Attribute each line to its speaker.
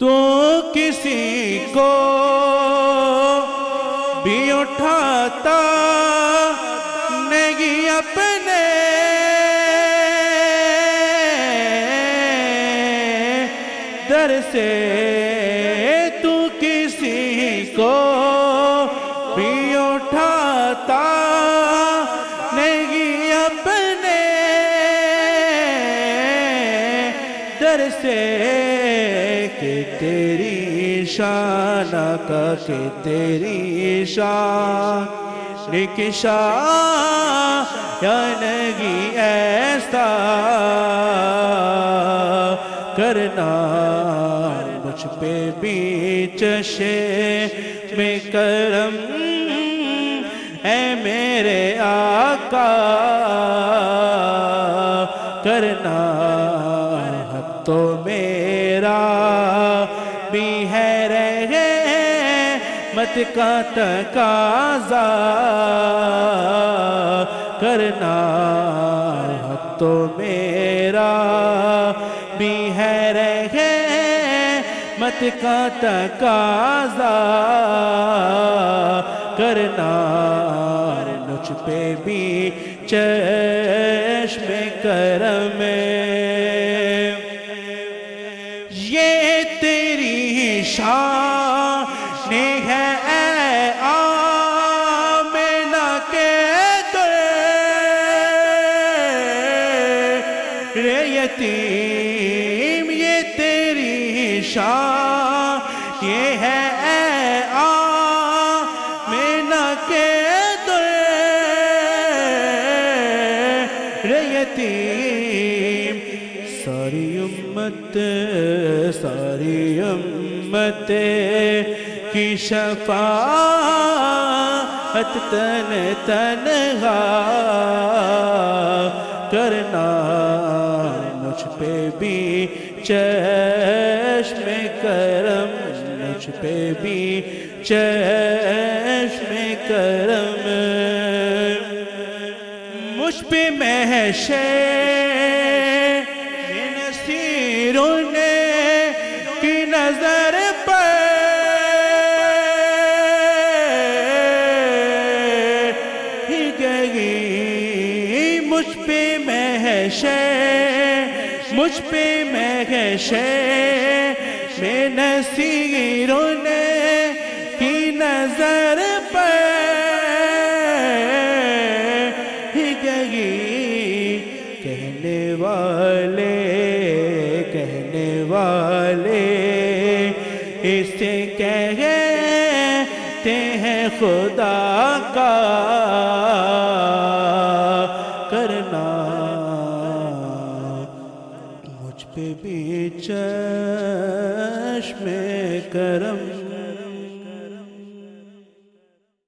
Speaker 1: تو کسی کو بھی اٹھاتا نہیں اپنے در سے، تو کسی کو بھی اٹھاتا نہیں اپنے در سے، کہ تیری شان کا، کہ تیری شان نکشا یا نہیں ایسا کرنا مجھ پہ بھی چشم کرم اے میرے آقا کرنا، حق تو میرا بھی ہے رحمت کا تقاضا کرنا، حق تو میرا بھی ہے رحمت کا تقاضا کرنا، مجھ پہ بھی چشم کرم یہ تیری شان ہے اے آمنہ کے در یتیم، یہ تیری شان یہ ہے اے آمنہ کے در یتیم، ساری امت کی شفاعت تنہا کرنا، مجھ پہ بھی چشم کرم، مجھ پہ بھی چشم کرم، مجھ پہ محشر نصیروں نے کی نظر پر ہی گئی، مجھ پہ محشر، مجھ پہ محشر میں نصیروں نے کی نظر پر ہی گئی، کہنے والے اسے کہتے ہیں خدا کا کرنا، مجھ پہ بھی چشم کرم